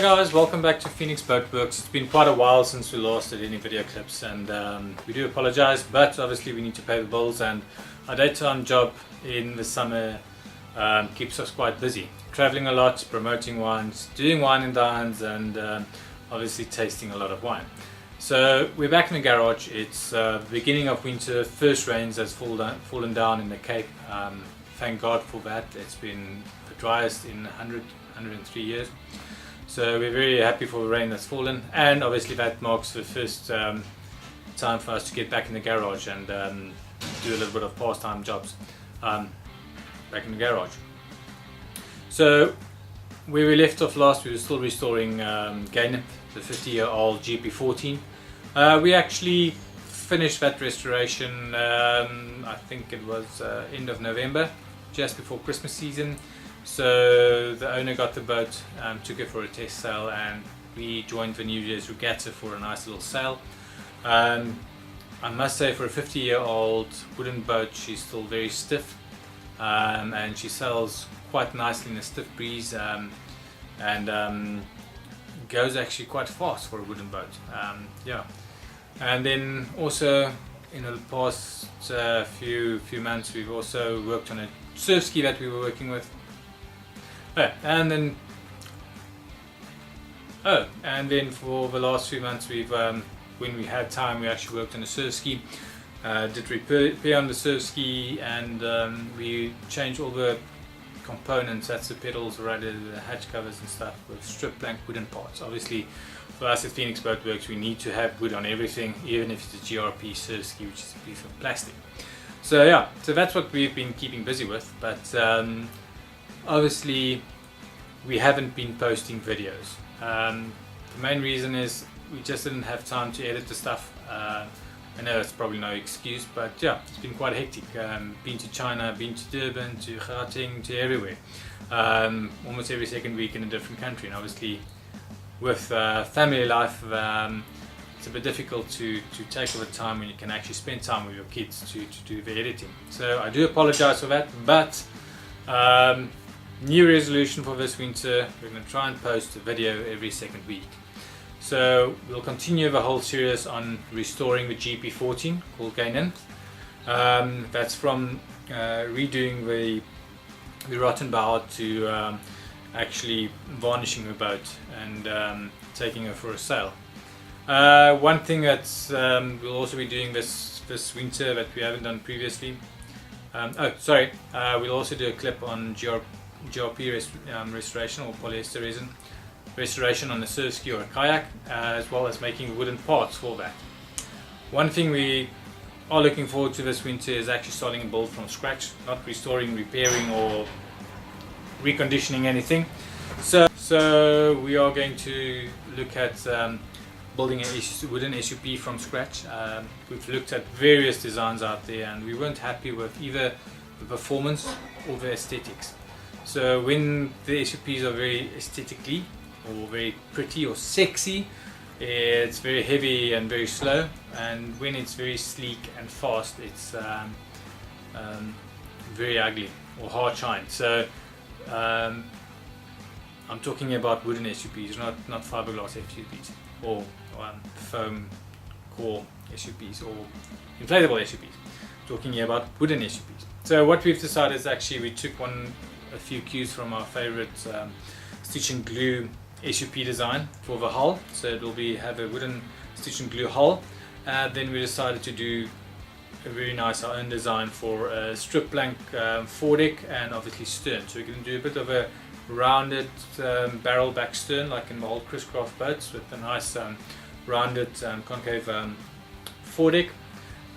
Hi guys, welcome back to Phoenix Boat Works. It's been quite a while since we last did any video clips, and we do apologize, but obviously we need to pay the bills, and our daytime job in the summer keeps us quite busy. Traveling a lot, promoting wines, doing wine and dines, and obviously tasting a lot of wine. So we're back in the garage. It's the beginning of winter, first rains has fallen down in the Cape. Thank God for that. It's been the driest in 103 years. So we're very happy for the rain that's fallen, and obviously that marks the first time for us to get back in the garage and do a little bit of pastime jobs back in the garage. So where we left off last, we were still restoring Dinghy, the 50-year-old GP14. We actually finished that restoration, I think it was end of November, just before Christmas season. So the owner got the boat, took it for a test sail, and we joined the New Year's regatta for a nice little sail. I must say, for a 50-year-old wooden boat, she's still very stiff, and she sails quite nicely in a stiff breeze, and goes actually quite fast for a wooden boat. Yeah. And then also in the past few months, we've also worked on a Surfski that we were working with. And then for the last few months, we've when we had time, we actually worked on the Surfski, did repair on the Surfski, and we changed all the components, that's the pedals, rudder, the hatch covers and stuff, with strip blank wooden parts. Obviously for us at Phoenix Boat Works, we need to have wood on everything, even if it's a GRP Surfski, which is a piece of plastic. So yeah, so that's what we've been keeping busy with, but obviously we haven't been posting videos. The main reason is we just didn't have time to edit the stuff. I know that's probably no excuse, but yeah, it's been quite hectic. Been to China, been to Durban, to Gauteng, to everywhere. Almost every second week in a different country, and obviously with family life, it's a bit difficult to take all the time when you can actually spend time with your kids to do the editing. So I do apologize for that, but new resolution for this winter, we're going to try and post a video every second week. So we'll continue the whole series on restoring the GP14 called Dinghy. That's from redoing the rotten bow to actually varnishing the boat and taking her for a sail. One thing that we'll also be doing this winter that we haven't done previously. We'll also do a clip on GRP restoration, or polyester resin restoration on the Surfski or a kayak, as well as making wooden parts for that. One thing we are looking forward to this winter is actually starting a build from scratch, not restoring, repairing or reconditioning anything. So we are going to look at building a wooden SUP from scratch. We've looked at various designs out there, and we weren't happy with either the performance or the aesthetics. So when the SUPs are very aesthetically or very pretty or sexy, it's very heavy and very slow, and when it's very sleek and fast, it's very ugly or hard shine. So I'm talking about wooden SUPs, not fiberglass SUPs or foam core SUPs or inflatable SUPs. Talking about wooden SUPs. So what we've decided is actually we took a few cues from our favorite stitch and glue SUP design for the hull. So it will have a wooden stitch and glue hull. Then we decided to do a very nice our own design for a strip blank foredeck and obviously stern. So we're going to do a bit of a rounded barrel back stern, like in the old Chris-Craft boats, with a nice rounded concave foredeck,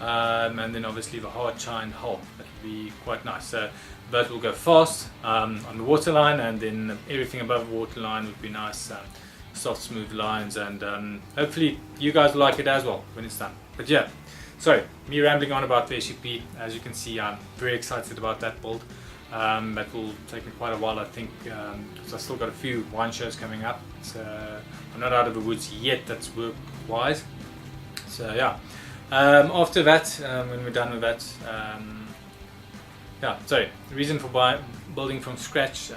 and then obviously the hard chined hull. That would be quite nice. So the boat will go fast on the waterline, and then everything above the waterline would be nice, soft smooth lines, and hopefully you guys will like it as well when it's done. But yeah, sorry, me rambling on about the SUP. As you can see, I'm very excited about that build. That will take me quite a while, I think, because I've still got a few wine shows coming up. So I'm not out of the woods yet, that's work wise. So yeah, after that, when we're done with that, the reason for building from scratch,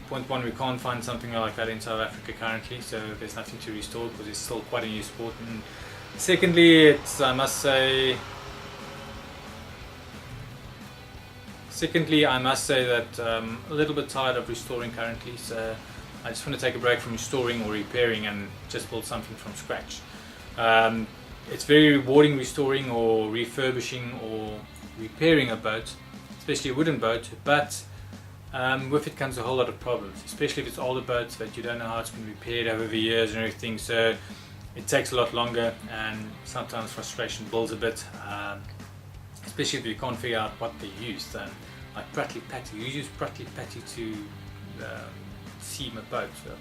point one, we can't find something like that in South Africa currently, so there's nothing to restore because it's still quite a new sport. And secondly, it's, I must say that a little bit tired of restoring currently, so I just want to take a break from restoring or repairing and just build something from scratch. It's very rewarding restoring or refurbishing or repairing a boat, especially a wooden boat, but with it comes a whole lot of problems, especially if it's older boats that you don't know how it's been repaired over the years and everything, so it takes a lot longer and sometimes frustration builds a bit, especially if you can't figure out what they used. Like Pratley Patty, you use Pratley Patty to seam a boat, so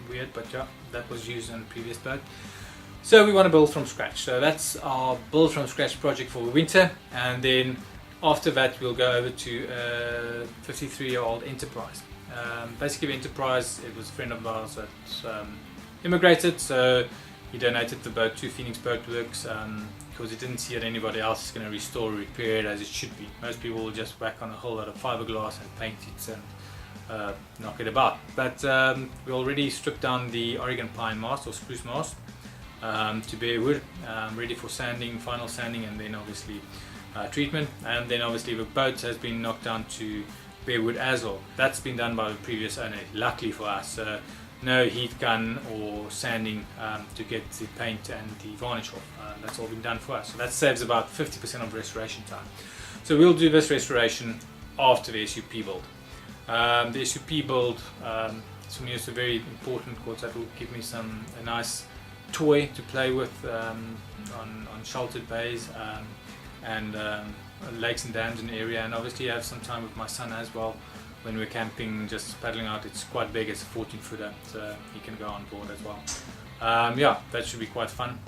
weird, but yeah, that was used on a previous boat. So we want to build from scratch, so that's our build from scratch project for the winter, and then after that we'll go over to a 53-year-old Enterprise. Basically the Enterprise, it was a friend of ours that immigrated, so he donated the boat to Phoenix Boatworks because he didn't see that anybody else is going to restore or repair it as it should be. Most people will just whack on a whole lot of fiberglass and paint it and knock it about. But we already stripped down the Oregon pine mast or spruce mast to bare wood, ready for sanding, final sanding, and then obviously treatment. And then obviously the boat has been knocked down to bare wood as well. That's been done by the previous owner, luckily for us. No heat gun or sanding to get the paint and the varnish off. That's all been done for us. So that saves about 50% of restoration time. So we'll do this restoration after the SUP build. The SUP build, for me, is very important because that will give me a nice toy to play with on sheltered bays and lakes and dams in the area, and obviously I have some time with my son as well when we're camping, just paddling out. It's quite big, it's a 14-footer, so he can go on board as well. Yeah, that should be quite fun.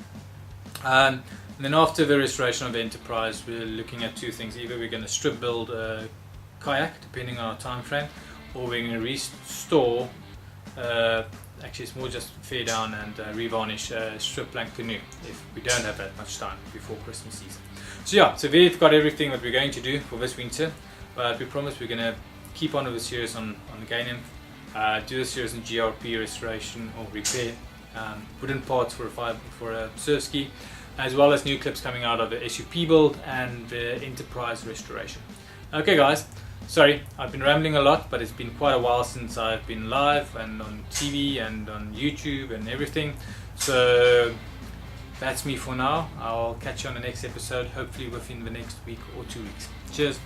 And then after the restoration of the Enterprise, we're looking at two things. Either we're going to strip build a kayak, depending on our time frame, or we're going to restore, actually it's more just fair down and revarnish a strip plank canoe if we don't have that much time before Christmas season. So yeah, so we've got everything that we're going to do for this winter, but we promise we're going to keep on with the series on the Gainim, do the series in GRP restoration or repair, wooden parts for a Surfski, as well as new clips coming out of the SUP build and the Enterprise restoration. Okay guys, sorry, I've been rambling a lot, but it's been quite a while since I've been live and on TV and on YouTube and everything. So that's me for now. I'll catch you on the next episode, hopefully within the next week or 2 weeks. Cheers.